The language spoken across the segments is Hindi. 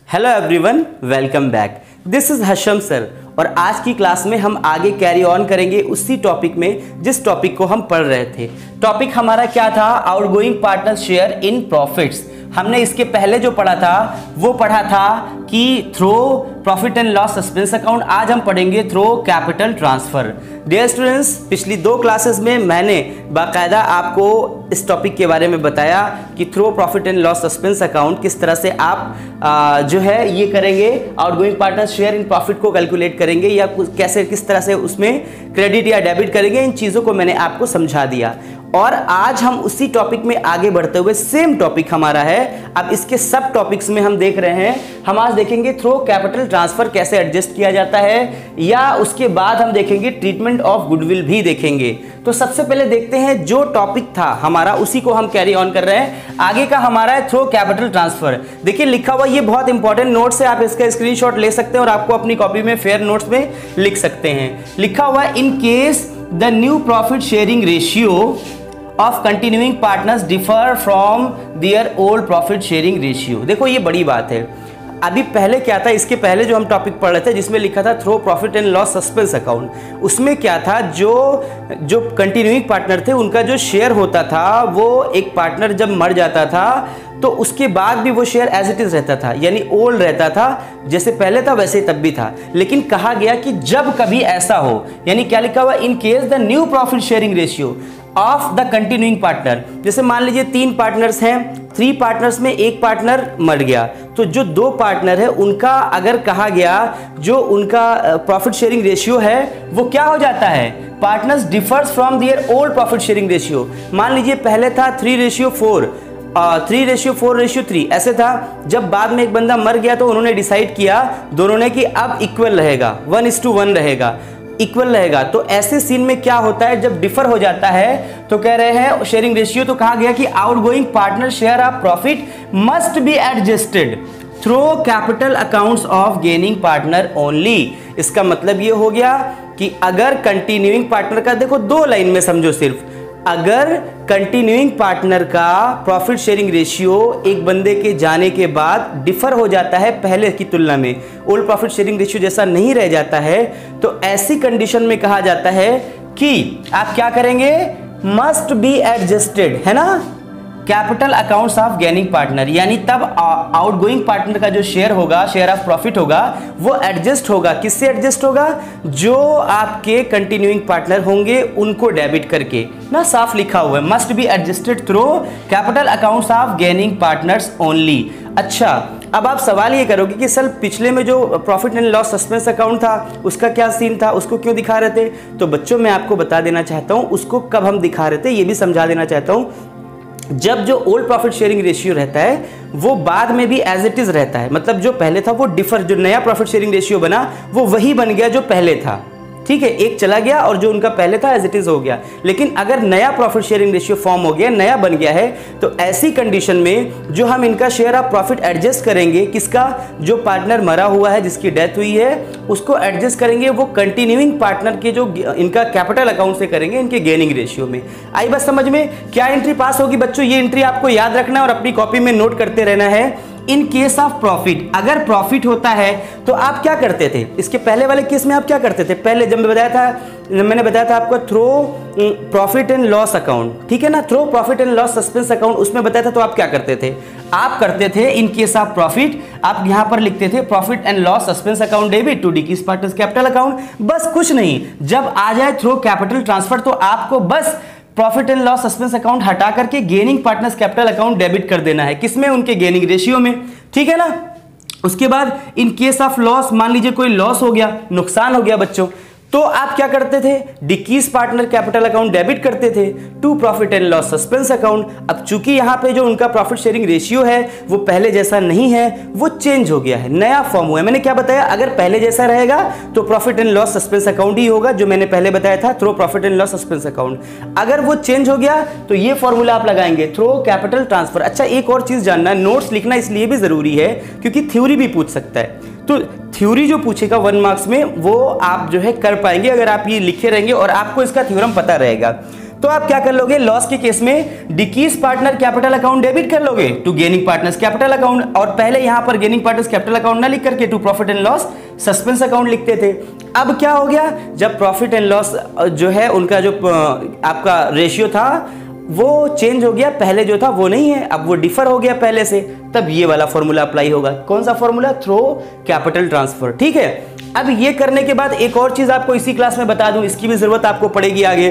Hello everyone, welcome back. This is Hasham sir और आज की क्लास में हम आगे कैरी ऑन करेंगे उसी टॉपिक में जिस टॉपिक को हम पढ़ रहे थे। टॉपिक हमारा क्या था? आउटगोइंग पार्टनर शेयर इन प्रॉफिट्स। हमने इसके पहले जो पढ़ा था वो पढ़ा था कि through profit and loss suspense account. आज हम पढ़ेंगे through capital transfer. Dear students, पिछली 2 क्लासेस में मैंने बाकायदा आपको इस टॉपिक के बारे में बताया कि through profit and loss suspense account किस तरह से आप जो है ये करेंगे, outgoing partner share in profit को कैलकुलेट करेंगे या कैसे किस तरह से उसमें क्रेडिट या डेबिट करेंगे। इन चीज़ों को मैंने आपको समझा दिया और आज हम उसी टॉपिक में आगे बढ़ते हुए सेम टॉपिक हमारा है। अब इसके सब टॉपिक्स में हम देख रहे हैं, हम आज देखेंगे थ्रो कैपिटल ट्रांसफर कैसे एडजस्ट किया जाता है या उसके बाद हम देखेंगे ट्रीटमेंट ऑफ गुडविल भी देखेंगे। तो सबसे पहले देखते हैं जो टॉपिक था हमारा उसी को हम कैरी ऑन कर रहे हैं। आगे का हमारा है थ्रो कैपिटल ट्रांसफर। देखिए लिखा हुआ, ये बहुत इंपॉर्टेंट नोट्स है, आप इसका स्क्रीनशॉट ले सकते हैं और आपको अपनी कॉपी में फेयर नोट्स में लिख सकते हैं। लिखा हुआ है in case the new profit sharing ratio of continuing partners differ from their old profit sharing ratio. देखो ये बड़ी बात है। अभी पहले क्या था, इसके पहले जो हम टॉपिक पढ़ रहे थे जिसमें लिखा था through profit and loss suspense account, उसमें क्या था, जो कंटिन्यूइंग पार्टनर थे उनका जो शेयर होता था वो एक पार्टनर जब मर जाता था तो उसके बाद भी वो शेयर एज इट इज रहता था, यानी ओल्ड रहता था, जैसे पहले था वैसे तब भी था। लेकिन कहा गया कि जब कभी ऐसा हो, यानी क्या लिखा हुआ, in case the new profit sharing ratio of the continuing partner. जैसे मान लीजिए 3 पार्टनर्स हैं, 3 पार्टनर्स में एक पार्टनर मर गया, तो जो 2 पार्टनर है उनका अगर कहा गया जो उनका प्रॉफिट शेयरिंग रेशियो है वो क्या हो जाता है, partners differs from their old profit sharing ratio. मान लीजिए पहले था 3:4, 3:4:3 ऐसे था। जब बाद में एक बंदा मर गया तो उन्होंने डिसाइड किया दोनों ने कि अब इक्वल रहेगा, 1:1 रहेगा, इक्वल रहेगा। तो ऐसे सीन में क्या होता है, जब डिफर हो जाता है तो कह रहे हैं शेयरिंग रेशियो, तो कहा गया कि outgoing partner share of profit must be adjusted through capital accounts of gaining partner only. इसका मतलब ये हो गया कि अगर कंटिन्यूइंग पार्टनर का, देखो 2 लाइन में समझो सिर्फ, अगर कंटिन्यूइंग पार्टनर का प्रॉफिट शेयरिंग रेशियो एक बंदे के जाने के बाद डिफर हो जाता है पहले की तुलना में, ओल्ड प्रॉफिट शेयरिंग रेशियो जैसा नहीं रह जाता है, तो ऐसी कंडीशन में कहा जाता है कि आप क्या करेंगे, मस्ट बी एडजस्टेड, है ना, capital accounts of gaining partner. यानी तब आउटगोइंग पार्टनर का जो शेयर होगा, शेयर ऑफ प्रॉफिट होगा, वो एडजस्ट होगा। किससे एडजस्ट होगा? जो आपके कंटिन्यूइंग पार्टनर होंगे उनको डेबिट करके ना, साफ लिखा हुआ है must be adjusted through capital accounts of gaining partners only. अच्छा, अब आप सवाल ये करोगे कि सर पिछले में जो profit and loss suspense account था उसका क्या सीन था, उसको क्यों दिखा रहे थे? तो बच्चों मैं आपको बता देना चाहता हूँ उसको कब हम दिखा रहे थे, ये भी समझा देना चाहता हूँ। जब जो ओल्ड प्रॉफिट शेयरिंग रेशियो रहता है वो बाद में भी एज इट इज रहता है, मतलब जो पहले था वो डिफर, जो नया प्रॉफिट शेयरिंग रेशियो बना वो वही बन गया जो पहले था, ठीक है, एक चला गया और जो उनका पहले था एज इट इज हो गया। लेकिन अगर नया प्रॉफिट शेयरिंग रेशियो फॉर्म हो गया, नया बन गया है, तो ऐसी कंडीशन में जो हम इनका शेयर ऑफ प्रॉफिट एडजस्ट करेंगे, किसका, जो पार्टनर मरा हुआ है जिसकी डेथ हुई है उसको एडजस्ट करेंगे, वो कंटिन्यूइंग पार्टनर के जो इनका कैपिटल अकाउंट से करेंगे इनके गेनिंग रेशियो में। आई बात समझ में? क्या एंट्री पास होगी बच्चों? ये एंट्री आपको याद रखना है और अपनी कॉपी में नोट करते रहना है। इन केस ऑफ प्रॉफिट, अगर प्रॉफिट होता है तो आप क्या करते थे? इसके पहले वाले केस में आप क्या करते थे? पहले जब मैंने बताया था आपको through profit and loss account, ठीक है ना, through profit and loss suspense account, उसमें बताया था तो आप क्या करते थे? आप करते थे इन केस ऑफ प्रॉफिट, आप यहां पर लिखते थे profit and loss suspense account debit to decrease partners capital account, बस कुछ नहीं। जब आ जाए थ्रो कैपिटल ट्रांसफर तो आपको बस profit and loss suspense account हटा करके gaining partners capital account debit कर देना है, किसमें, उनके गेनिंग रेशियो में, ठीक है ना। उसके बाद इन केस ऑफ लॉस, मान लीजिए कोई लॉस हो गया, नुकसान हो गया बच्चों, तो आप क्या करते थे? Decrease partner capital account debit करते थे to profit and loss suspense account. अब चूंकि यहां पे जो उनका प्रॉफिट शेयरिंग रेशियो है वो पहले जैसा नहीं है, वो चेंज हो गया है, नया फॉर्म हुआ है। मैंने क्या बताया, अगर पहले जैसा रहेगा तो profit and loss suspense account ही होगा, जो मैंने पहले बताया था through profit and loss suspense account. अगर वो चेंज हो गया तो ये फॉर्मूला आप लगाएंगे थ्रो कैपिटल ट्रांसफर। अच्छा, एक और चीज जानना, नोट्स लिखना इसलिए भी जरूरी है क्योंकि थ्योरी भी पूछ सकता है, तो थ्योरी जो पूछेगा 1 मार्क्स में वो आप जो है कर पाएंगे अगर आप ये लिखे रहेंगे और आपको इसका थ्योरम पता रहेगा। तो आप क्या कर लोगे, लॉस के केस में decrease partner capital account debit कर लोगे to gaining partners capital account, और पहले यहां पर गेनिंग पार्टनर्स कैपिटल अकाउंट ना लिख करके to profit and loss suspense account लिखते थे। अब क्या हो गया, जब प्रॉफिट एंड लॉस जो है उनका जो आपका रेशियो था वो चेंज हो गया, पहले जो था वो नहीं है, अब वो डिफर हो गया पहले से, तब ये वाला फॉर्मूला अप्लाई होगा। कौन सा फॉर्मूला, थ्रो कैपिटल ट्रांसफर, ठीक है। अब ये करने के बाद एक और चीज आपको इसी क्लास में बता दूं, इसकी भी जरूरत आपको पड़ेगी आगे।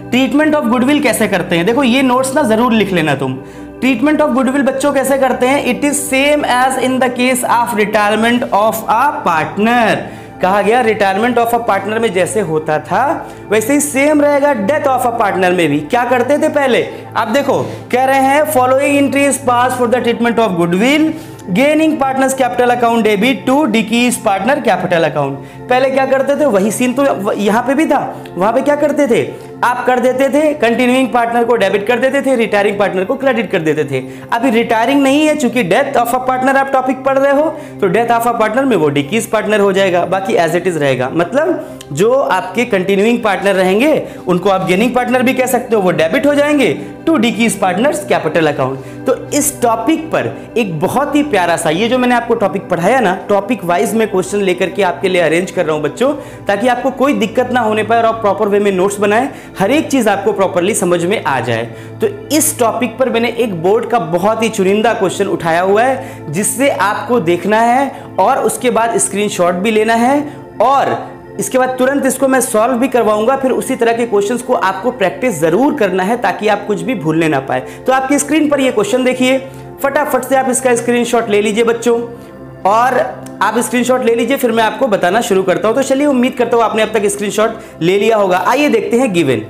ट्रीटमेंट ऑफ गुडविल कैसे करते हैं, देखो ये नोट्स ना जरूर लिख लेना तुम। ट्रीटमेंट ऑफ गुडविल बच्चों कैसे करते हैं, it is same as in the case of retirement of a partner. कहा गया रिटायरमेंट ऑफ अ पार्टनर में जैसे होता था वैसे ही सेम रहेगा डेथ ऑफ अ पार्टनर में भी। क्या करते थे पहले, आप देखो कह रहे हैं following entries pass for the treatment of goodwill, gaining partners capital account debit to decrease partner capital account. पहले क्या करते थे, वही सीन तो यहां पे भी था, वहां पे क्या करते थे, आप कर देते थे कंटिन्यूइंग पार्टनर को डेबिट कर देते थे, रिटायरिंग पार्टनर को क्रेडिट कर देते थे। अभी रिटायरिंग नहीं है, चूंकि डेथ ऑफ अ पार्टनर आप टॉपिक पढ़ रहे हो, तो डेथ ऑफ अ पार्टनर में वो डिक्रीज पार्टनर हो जाएगा, बाकी एज इट इज रहेगा। मतलब जो आपके कंटिन्यूइंग पार्टनर रहेंगे उनको आप गेनिंग पार्टनर भी कह सकते हो, वो डेबिट हो जाएंगे to decrease partners capital account. तो इस टॉपिक पर एक बहुत ही प्यारा सा, ये जो मैंने आपको टॉपिक पढ़ाया ना, टॉपिक वाइज में क्वेश्चन लेकर के आपके लिए अरेंज कर रहा हूं बच्चों, ताकि आपको कोई दिक्कत ना होने पाए और आप प्रॉपर वे में नोट्स बनाएं, हर एक चीज आपको प्रॉपरली समझ में आ जाए। तो इस टॉपिक पर मैंने एक बोर्ड का बहुत ही चुनिंदा क्वेश्चन उठाया हुआ है, जिससे आपको देखना है और उसके बाद स्क्रीनशॉट भी लेना है, और इसके बाद तुरंत इसको मैं सॉल्व भी करवाऊंगा। फिर उसी तरह के क्वेश्चंस को आपको प्रैक्टिस जरूर करना है ताकि आप कुछ भी भूलने ना पाए। तो आपकी स्क्रीन पर ये क्वेश्चन देखिए, फटाफट से आप इसका स्क्रीनशॉट ले लीजिए बच्चों, और आप स्क्रीनशॉट ले लीजिए, फिर मैं आपको बताना शुरू करता हूं। तो चलिए, उम्मीद करता हूं आपने अब तक स्क्रीनशॉट ले लिया होगा। आइए देखते हैं गिवन।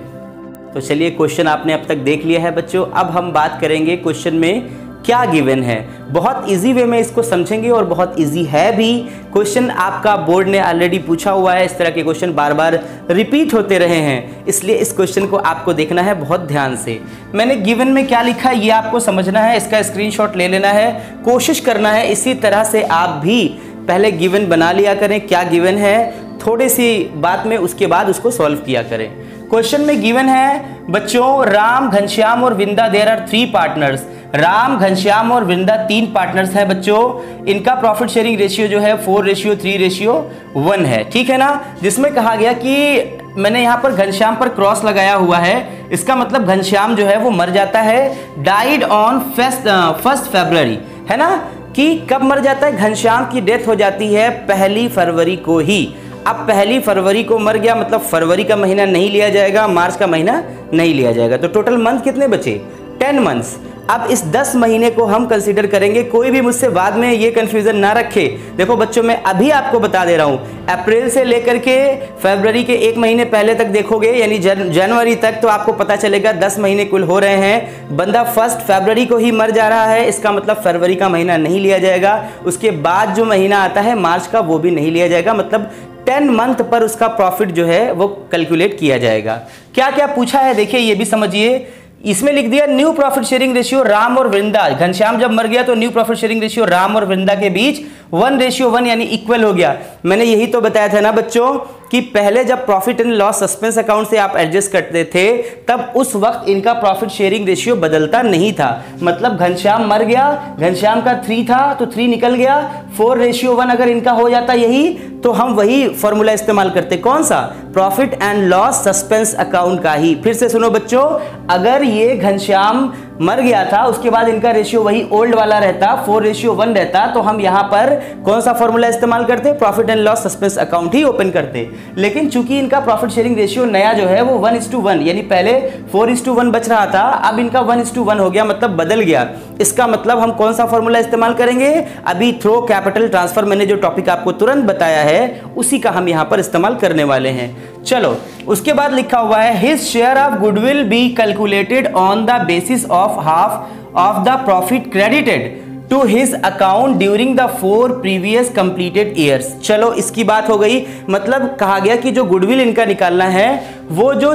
तो चलिए, क्वेश्चन आपने अब तक देख लिया है बच्चों। अब हम बात करेंगे क्वेश्चन में क्या गिवन है। बहुत इजी वे में इसको समझेंगे और बहुत इजी है भी। क्वेश्चन आपका बोर्ड ने ऑलरेडी पूछा हुआ है, इस तरह के क्वेश्चन बार बार रिपीट होते रहे हैं, इसलिए इस क्वेश्चन को आपको देखना है बहुत ध्यान से। मैंने गिवन में क्या लिखा है ये आपको समझना है, इसका स्क्रीनशॉट ले लेना है, कोशिश करना है इसी तरह से आप भी पहले गिवन बना लिया करें, क्या गिवन है थोड़ी सी बात में, उसके बाद उसको सॉल्व किया करें। क्वेश्चन में गिवन है बच्चों, राम, घनश्याम और Vrinda, there are 3 partners. Ram, Ghanshyam और वृंदा 3 पार्टनर्स हैं बच्चों। इनका प्रॉफिट शेयरिंग रेशियो जो है 4:3:1 है, ठीक है ना। जिसमें कहा गया कि मैंने यहाँ पर घनश्याम पर क्रॉस लगाया हुआ है, इसका मतलब घनश्याम जो है वो मर जाता है, डाइड ऑन 1 फरवरी, है ना, कि कब मर जाता है, घनश्याम की डेथ हो जाती है 1 फरवरी को ही। अब 1 फरवरी को मर गया, मतलब फरवरी का महीना नहीं लिया जाएगा, मार्च का महीना नहीं लिया जाएगा, तो टोटल मंथ कितने बचे, 10 मंथ्स। अब इस 10 महीने को हम कंसीडर करेंगे, कोई भी मुझसे बाद में ये कंफ्यूजन ना रखे। देखो बच्चों, मैं अभी आपको बता दे रहा हूं, अप्रैल से लेकर के फरवरी के 1 महीने पहले तक देखोगे, यानी जनवरी तक, तो आपको पता चलेगा 10 महीने कुल हो रहे हैं। बंदा 1 फरवरी को ही मर जा रहा है, इसका मतलब फरवरी का महीना नहीं लिया जाएगा। उसके बाद जो महीना आता है मार्च का, वो भी नहीं लिया जाएगा, मतलब 10 मंथ पर उसका प्रॉफिट जो है वो कैलकुलेट किया जाएगा। क्या क्या पूछा है देखिए, ये भी समझिए। इसमें लिख दिया new profit sharing ratio Ram और वृंदा, घनश्याम जब मर गया तो new profit sharing ratio Ram और वृंदा के बीच 1:1 यानी इक्वल हो गया। मैंने यही तो बताया था ना बच्चों कि पहले जब profit and loss suspense account से आप एडजस्ट करते थे, तब उस वक्त इनका प्रॉफिट शेयरिंग रेशियो बदलता नहीं था। मतलब घनश्याम मर गया, घनश्याम का 3 था तो 3 निकल गया, 4:1 अगर इनका हो जाता यही, तो हम वही फॉर्मूला इस्तेमाल करते। कौन सा, profit and loss suspense account का ही। फिर से सुनो बच्चों, अगर ये घनश्याम मर गया था, उसके बाद इनका रेशियो वही ओल्ड वाला रहता, 4:1 रहता, तो हम यहां पर कौन सा फॉर्मूला इस्तेमाल करते, profit and loss suspense account he open करते। लेकिन चूंकि इनका प्रॉफिट शेयरिंग रेशियो नया जो है वो 1:1, यानी पहले 4:1 बच रहा था, अब इनका 1:1 हो गया, मतलब बदल गया। इसका मतलब हम कौन सा फॉर्मूला इस्तेमाल करेंगे, अभी थ्रो कैपिटल ट्रांसफर मैंने जो टॉपिक आपको तुरंत बताया है उसी का हम यहां पर इस्तेमाल करने वाले हैं। चलो, उसके बाद लिखा हुआ है his share of goodwill be calculated on the basis of half of the profit credited to his account during the 4 previous completed years. चलो, इसकी बात हो गई। मतलब कहा गया कि जो गुडविल इनका निकालना है वो जो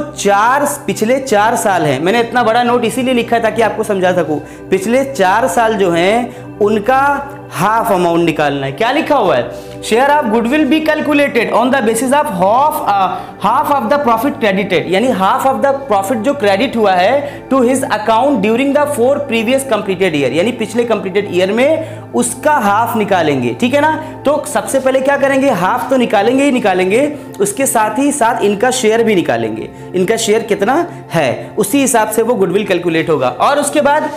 पिछले 4 साल है, मैंने इतना बड़ा नोट इसीलिए लिखा है ताकि आपको समझा सकूं, पिछले 4 साल जो हैं उनका हाफ अमाउंट निकालना है। क्या लिखा हुआ है, share of goodwill be calculated on the basis of half of the profit credited, यानी हाफ ऑफ द प्रॉफिट जो क्रेडिट हुआ है to his account during the 4 previous completed year, यानी पिछले कंप्लीटेड ईयर में उसका हाफ निकालेंगे। ठीक है ना, तो सबसे पहले क्या करेंगे, हाफ तो निकालेंगे ही निकालेंगे, उसके साथ ही साथ इनका शेयर भी निकालेंगे, इनका शेयर कितना है उसी हिसाब से वो गुडविल कैलकुलेट होगा। और उसके बाद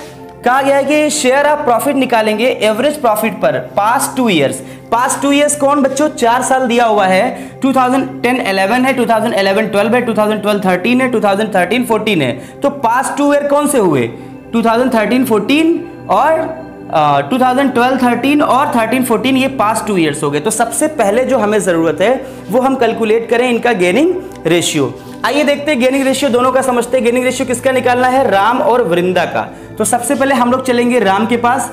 कहा गया है कि शेयर ऑफ प्रॉफिट निकालेंगे एवरेज प्रॉफिट पर पास्ट 2 ईयर्स। पास्ट 2 ईयर्स कौन बच्चों, 4 साल दिया हुआ है, 2010-11 है, 2011-12 है, 2012-13 है, 2013-14 है। तो पास्ट 2 ईयर कौन से हुए, 2013-14 और 2012-13 और 13-14, ये पास्ट 2 ईयर्स हो गए। तो सबसे पहले जो हमें जरूरत है वो हम कैलकुलेट करें इनका गेनिंग रेशियो। आइए देखते हैं गेनिंग रेशियो दोनों का समझते हैं। गेनिंग रेशियो किसका निकालना है, राम और वृंदा का। तो सबसे पहले हम लोग चलेंगे राम के पास।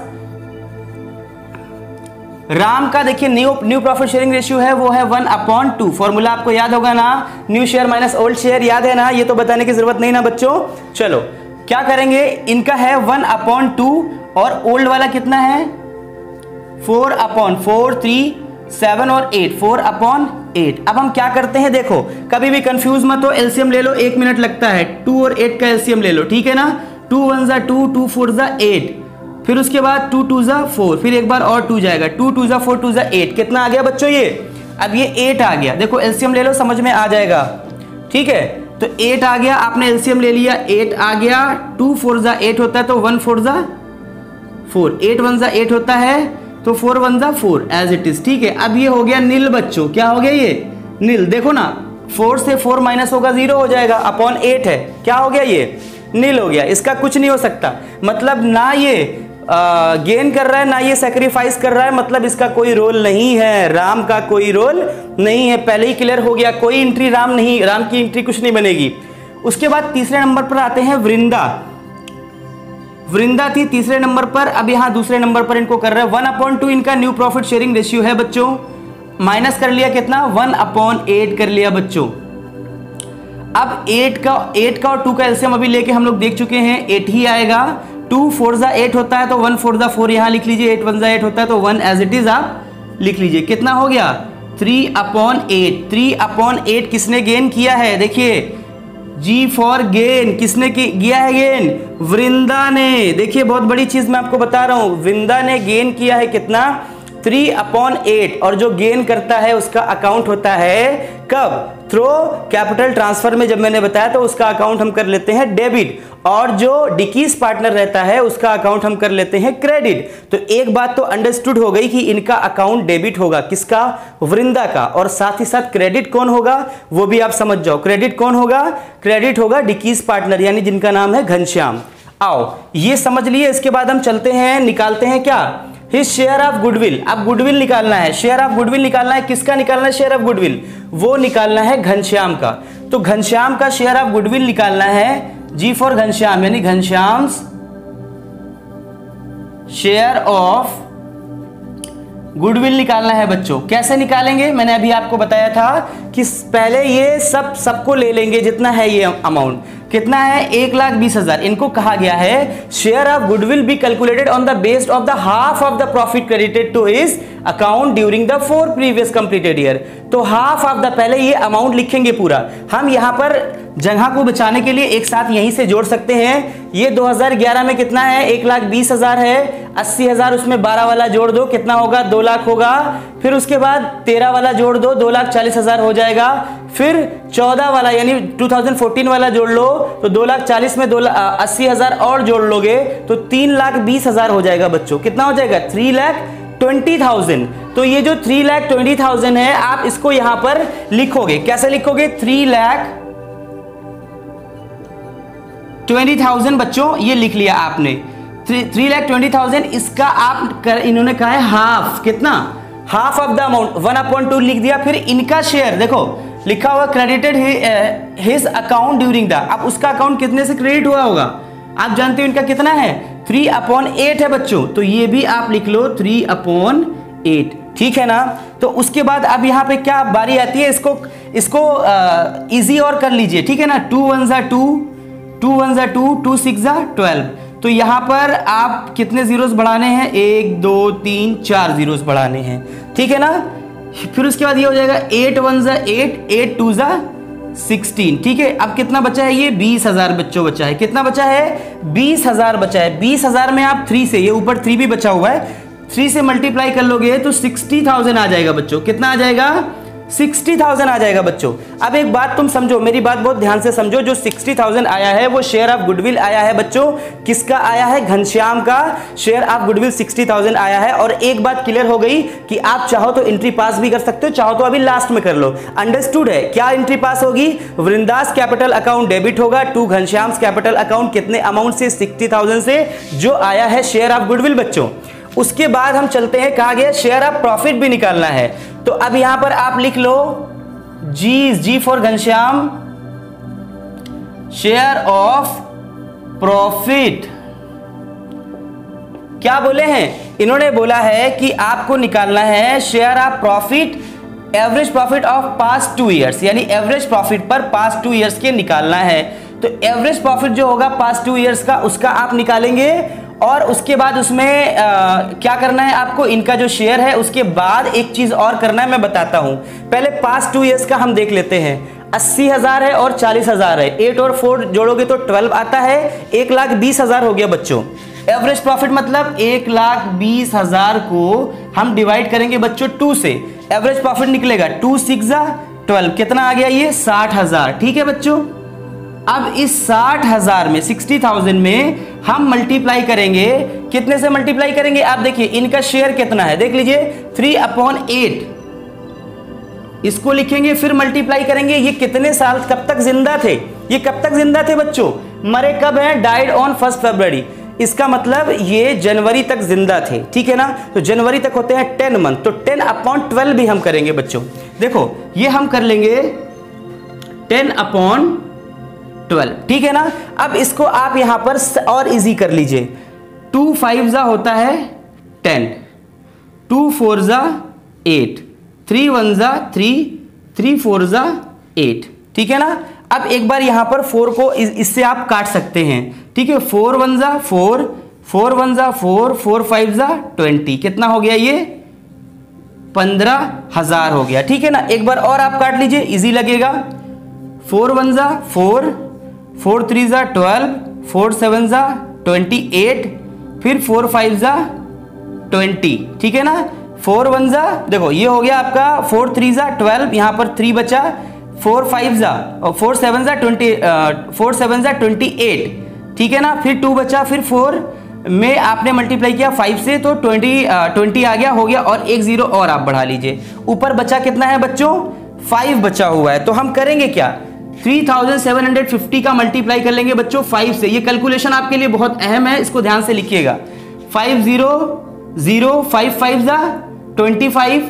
राम का देखिए न्यू प्रॉफिट शेयरिंग रेशियो है वो है 1/2। फॉर्मूला आपको याद होगा ना, new share minus old share, याद है ना, ये तो बताने की जरूरत नहीं ना बच्चों। चलो क्या करेंगे, इनका है 1/2 और ओल्ड वाला कितना है 4/4, 3, 7 और 8, 4/8। अब हम क्या करते हैं, देखो कभी भी कंफ्यूज मत हो, एलसीएम ले लो, 1 मिनट लगता है। 2 और 8 का एलसीएम ले लो, ठीक है ना, 2 1 ज़ा 2, 2 4 ज़ा 8, फिर उसके बाद 2 2 ज़ा 4, फिर एक बार और 2 जाएगा, 2 2 ज़ा 4, 2 ज़ा 8, कितना आ गया बच्चों ये, अब ये 8 आ गया। देखो एलसीएम ले लो, समझ में आ जाएगा, ठीक है। तो 8 आ गया, आपने एलसीएम ले लिया, 8 आ गया, 2 4 ज़ा 8 होता है तो 1 4 ज़ा 4, 8 1 ज़ा 8 होता है तो 4 1 ज़ा 4 एज इट इज, ठीक है। अब ये हो गया नील बच्चों, क्या हो गया ये नील, देखो ना 4 से 4 माइनस होगा 0 हो जाएगा, अपॉन 8 है, क्या हो गया ये नील हो गया। इसका कुछ नहीं हो सकता, मतलब ना ये गेन कर रहा है ना ये सेक्रीफाइस कर रहा है, मतलब इसका कोई रोल नहीं है, राम का कोई रोल नहीं है, पहले ही क्लियर हो गया, कोई एंट्री राम नहीं, राम की एंट्री कुछ नहीं बनेगी। उसके बाद तीसरे नंबर पर आते हैं वृंदा। वृंदा थी तीसरे नंबर पर, अब यहां दूसरे नंबर पर इनको कर रहे हैं 1/2 इनका न्यू प्रॉफिट शेयरिंग रेशियो है बच्चों, माइनस कर लिया कितना 1/8 कर लिया बच्चों। अब 8 का और 2 का एलसीएम अभी लेके हम लोग देख चुके हैं, 8 ही आएगा। 2 4 ज़ा 8 होता है तो 1 4 ज़ा 4 यहां लिख लीजिए, 8 1 ज़ा 8 होता है तो 1 एज इट इज आप लिख लीजिए। कितना हो गया 3/8। 3/8 किसने गेन किया है, देखिए जी फॉर गेन, किसने किया है गेन, वृंदा ने। देखिए बहुत बड़ी चीज मैं आपको बता रहा हूं, वृंदा ने गेन किया है कितना 3/8, और जो गेन करता है उसका अकाउंट होता है कब, थ्रो कैपिटल ट्रांसफर में। जब मैंने बताया तो उसका अकाउंट हम कर लेते हैं डेबिट, और जो डिकीज पार्टनर रहता है उसका अकाउंट हम कर लेते हैं क्रेडिट। तो एक बात तो अंडरस्टूड हो गई कि इनका अकाउंट डेबिट होगा, किसका, वृंदा का, और साथ ही साथ क्रेडिट कौन होगा वो भी आप समझ जाओ। क्रेडिट कौन होगा, क्रेडिट होगा डिकीज पार्टनर, यानी जिनका नाम है घनश्याम। आओ ये समझ लिए, इसके बाद हम चलते हैं, निकालते हैं क्या, हिज शेयर ऑफ गुडविल। अब गुडविल निकालना है, शेयर ऑफ गुडविल निकालना है, किसका निकालना है शेयर ऑफ गुडविल, वो निकालना है घनश्याम का। तो घनश्याम का शेयर ऑफ गुडविल निकालना है, जी फॉर घनश्याम, यानी घनश्याम शेयर ऑफ गुडविल निकालना है बच्चों। कैसे निकालेंगे, मैंने अभी आपको बताया था कि पहले ये सबको ले लेंगे, जितना है ये अमाउंट, कितना है 1,20,000। इनको कहा गया है share of goodwill be calculated on the based of the half of the profit credited to his account during the 4 previous completed year. तो हाफ ऑफ द, पहले ये अमाउंट लिखेंगे पूरा, हम यहां पर जगह को बचाने के लिए एक साथ यहीं से जोड़ सकते हैं। ये 2011 में कितना है 1,20,000 है, 80,000 उसमें 12 वाला जोड़ दो, कितना होगा 2 लाख होगा। फिर उसके बाद 13 वाला जोड़ दो, 2,40,000 हो जाएगा। फिर 14 वाला यानी 2014 वाला जोड़ लो तो 2,40,000 में 80,000 और जोड़ लोगे तो 3,20,000 हो जाएगा बच्चों। कितना हो जाएगा 3,20,000। तो ये जो 3,20,000 है आप इसको यहां पर लिखोगे, कैसे लिखोगे 3,20,000 बच्चों, ये लिख लिया आपने 3,20,000। इसका आप इन्होंने कहा है हाफ, कितना हाफ ऑफ द अमाउंट 1/2 लिख दिया। फिर इनका शेयर देखो लिखा हुआ credited his account during the, अब उसका अकाउंट कितने से क्रेडिट हुआ होगा आप जानते हो, इनका कितना है 3/8 है बच्चों, तो ये भी आप लिख लो 3/8, ठीक है ना। तो उसके बाद अब यहाँ पे क्या बारी आती है, इसको इजी और कर लीजिए, ठीक है ना। 2 1 ज़ा 2, 2 1 ज़ा 2, 2 6 ज़ा 12, तो यहां पर आप कितने जीरोस बढ़ाने हैं, 1 2 3 4 जीरोस बढ़ाने हैं, ठीक है ना। फिर उसके बाद ये हो जाएगा 8 1 जा 8, 8 2 जा 16, ठीक है। अब कितना बचा है, ये 20,000 बच्चों बचा है। कितना बचा है, 20,000 बचा है। 20,000 में आप 3 से, ये ऊपर 3 भी बचा हुआ है, 3 से मल्टीप्लाई कर लोगे तो 60,000 आ जाएगा बच्चों। कितना आ जाएगा, 60,000 आ जाएगा बच्चों। अब एक बात तुम समझो, मेरी बात बहुत ध्यान से समझो। जो 60,000 आया है वो शेयर ऑफ गुडविल आया है बच्चों। किसका आया है, घनश्याम का शेयर ऑफ गुडविल 60,000 आया है। और एक बात क्लियर हो गई कि आप चाहो तो एंट्री पास भी कर सकते हो, चाहो तो अभी लास्ट में कर लो। अंडरस्टूड है। क्या एंट्री पास होगी, वृंदास कैपिटल अकाउंट डेबिट होगा टू घनश्याम कैपिटल अकाउंट, कितने अमाउंट से, 60,000 से, जो आया है शेयर ऑफ गुडविल बच्चों। उसके बाद हम चलते हैं, कहा गया शेयर ऑफ प्रॉफिट भी निकालना है। तो अब यहां पर आप लिख लो G for Ghanshyam, share of profit. क्या बोले हैं, इन्होंने बोला है कि आपको निकालना है share of profit, average profit of past 2 years, यानी एवरेज प्रॉफिट पर पास्ट 2 ईयर्स के निकालना है। तो एवरेज प्रॉफिट जो होगा पास्ट 2 ईयर्स का, उसका आप निकालेंगे। और उसके बाद उसमें क्या करना है आपको, इनका जो शेयर है, उसके बाद एक चीज और करना है, मैं बताता हूं। पहले पास्ट 2 ईयर्स का हम देख लेते हैं। 80,000 है और 40,000 है, 8 और 4 जोड़ोगे तो 12 आता है, 1,20,000 हो गया बच्चों। एवरेज प्रॉफिट मतलब 1,20,000 को हम डिवाइड करेंगे बच्चों 2 से, एवरेज प्रॉफिट निकलेगा 2 6 12, कितना आ गया ये, 60,000, ठीक है बच्चों। अब इस 60,000 में, 60,000 में हम मल्टीप्लाई करेंगे, कितने से मल्टीप्लाई करेंगे, आप देखिए इनका शेयर कितना है, देख लीजिए 3/8, इसको लिखेंगे, फिर मल्टीप्लाई करेंगे। ये कितने साल, कब तक जिंदा थे, ये कब तक जिंदा थे बच्चों, मरे कब हैं, डाइड ऑन 1 फरवरी। इसका मतलब ये जनवरी तक जिंदा थे, ठीक है ना। तो जनवरी तक होते हैं 10 मंथ, तो 10/12 भी हम करेंगे बच्चों। देखो ये हम कर लेंगे 10/12, ठीक है ना। अब इसको आप यहां पर और इजी कर लीजिए। 2 5 जा होता है 10, 2 4 जा 8, 3 1 जा 3, 3 4 जा 8, ठीक है ना। अब एक बार यहां पर 4 को इससे आप काट सकते हैं, ठीक है। 4 1 जा 4, 4 1 जा 4, 4 5 जा 20, कितना हो गया ये, 15,000 हो गया, ठीक है ना। एक बार और आप काट लीजिए, इजी लगेगा। 4 1 जा 4, 4 3 जा 12, 4 7 जा 28, फिर 4 5 जा 20, ठीक है ना। 4 1 जा, देखो ये हो गया आपका 4 3 जा 12, यहां पर 3 बचा, 4 5 जा और 4 7 जा 20, 4 7 जा 28, ठीक है ना। फिर 2 बचा, फिर 4 में आपने मल्टीप्लाई किया 5 से, तो 20 आ गया, हो गया। और एक 0 और आप बढ़ा लीजिए, ऊपर बचा कितना है बच्चों, 5 बचा हुआ है। तो हम करेंगे क्या, 3750 का मल्टीप्लाई कर लेंगे बच्चों 5 से। ये कैलकुलेशन आपके लिए बहुत अहम है, इसको ध्यान से लिखिएगा। 5 0 0, 5 5 जा 25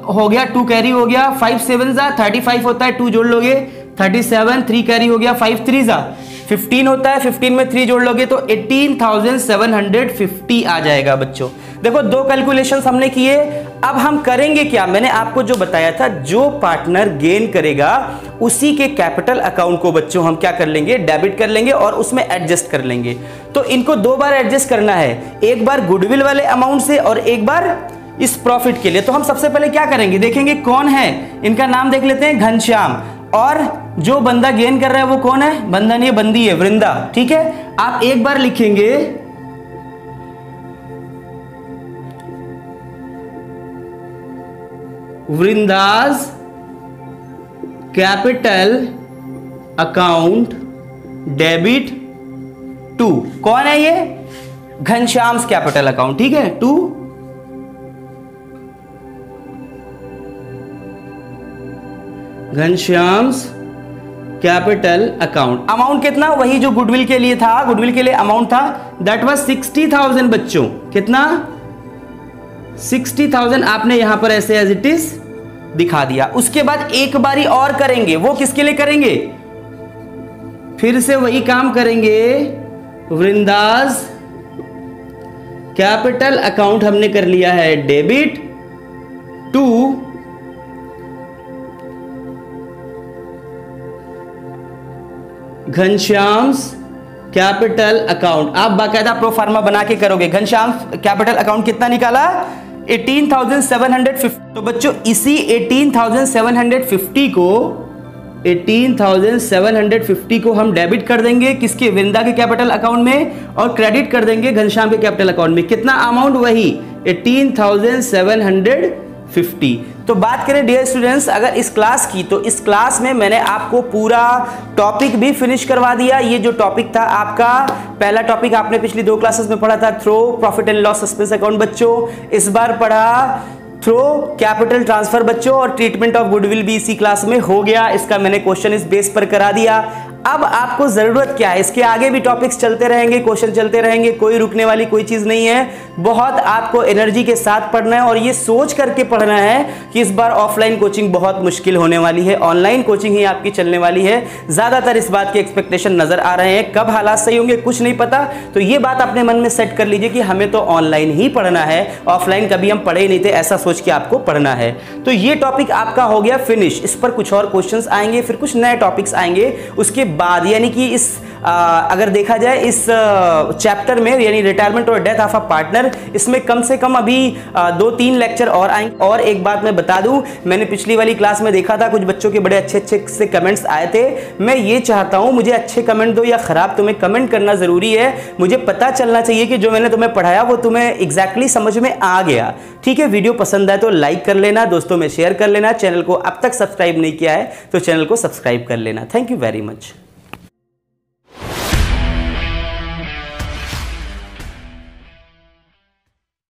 हो गया, 2 कैरी हो गया, 5 7 जा 35 होता है, 2 जोड़ लोगे 37, 3 कैरी हो गया, 5 3 जा 15 होता है, 15 में 3 जोड़ लोगे तो 18,750 आ जाएगा बच्चों। देखो 2 कैलकुलेशन हमने किए। अब हम करेंगे क्या, मैंने आपको जो बताया था, जो पार्टनर गेन करेगा उसी के कैपिटल अकाउंट को बच्चों हम क्या कर लेंगे, डेबिट कर लेंगे और उसमें एडजस्ट कर लेंगे। तो इनको 2 बार एडजस्ट करना है, एक बार गुडविल वाले अमाउंट से और एक बार इस प्रॉफिट के लिए। तो हम सबसे पहले क्या करेंगे, देखेंगे कौन है, इनका नाम देख लेते हैं, घनश्याम। और जो बंदा गेन कर रहा है वो कौन है, बंदा नहीं बंदी है, वृंदा, ठीक है। आप एक बार लिखेंगे Vrinda's capital account debit to, कौन है ये, घनश्याम्स कैपिटल अकाउंट, ठीक है, टू घनश्याम्स कैपिटल अकाउंट। अमाउंट कितना, वही जो गुडविल के लिए था, गुडविल के लिए अमाउंट था, दैट वाज 60,000 बच्चों, कितना, 60,000 आपने यहां पर ऐसे एज इट इज दिखा दिया। उसके बाद एक बारी और करेंगे, वो किसके लिए करेंगे, फिर से वही काम करेंगे, वृंदास कैपिटल अकाउंट हमने कर लिया है डेबिट टू घनश्याम्स कैपिटल अकाउंट आप बाकायदा प्रो फार्मा बना के करोगे। घनश्याम कैपिटल अकाउंट कितना निकाला? 18,750। तो बच्चों इसी 18,750 को हम डेबिट कर देंगे किसके? वृंदा के कैपिटल अकाउंट में, और क्रेडिट कर देंगे घनश्याम के कैपिटल अकाउंट में। कितना अमाउंट? वही 18,750। तो बात करें डियर स्टूडेंट्स अगर इस क्लास की, तो इस क्लास में मैंने आपको पूरा टॉपिक भी फिनिश करवा दिया। ये जो टॉपिक था आपका पहला टॉपिक आपने पिछली 2 क्लासेस में पढ़ा था through profit and loss suspense account बच्चों, इस बार पढ़ा थ्रो कैपिटल ट्रांसफर बच्चों, और ट्रीटमेंट ऑफ गुडविल भी इसी क्लास में हो गया। इसका मैंने क्वेश्चन इस बेस पर करा दिया। अब आपको जरूरत क्या है? इसके आगे भी टॉपिक्स चलते रहेंगे, क्वेश्चन चलते रहेंगे, कोई रुकने वाली कोई चीज नहीं है। बहुत आपको एनर्जी के साथ पढ़ना है और ये सोच करके पढ़ना है कि इस बार ऑफलाइन कोचिंग बहुत मुश्किल होने वाली है, ऑनलाइन कोचिंग ही आपकी चलने वाली है। ज्यादातर इस बात के एक्सपेक्टेशन नजर आ रहे हैं। कब हालात सही होंगे कुछ नहीं पता, तो ये बात अपने मन में सेट कर लीजिए कि हमें तो ऑनलाइन ही पढ़ना है, ऑफलाइन कभी हम पढ़े ही नहीं थे, ऐसा सोच के आपको पढ़ना है। तो ये टॉपिक आपका हो गया फिनिश। इस पर कुछ और क्वेश्चंस आएंगे, फिर कुछ नए टॉपिक्स आएंगे उसके बाद, यानी कि इस अगर देखा जाए इस चैप्टर में, यानी रिटायरमेंट और डेथ ऑफ अ पार्टनर, इसमें कम से कम अभी 2-3 लेक्चर और आएंगे। और एक बात मैं बता दूं, मैंने पिछली वाली क्लास में देखा था कुछ बच्चों के बड़े अच्छे से कमेंट्स आए थे। मैं ये चाहता हूं मुझे अच्छे कमेंट दो या खराब, तुम्हें कमेंट करना जरूरी है। मुझे पता चलना चाहिए कि जो मैंने तुम्हें पढ़ाया वो तुम्हें एग्जैक्टली समझ में आ गया। ठीक है, वीडियो पसंद आए तो लाइक कर लेना, दोस्तों में शेयर कर लेना। चैनल को अब तक सब्सक्राइब नहीं किया है तो चैनल को सब्सक्राइब कर लेना। Thank you very much.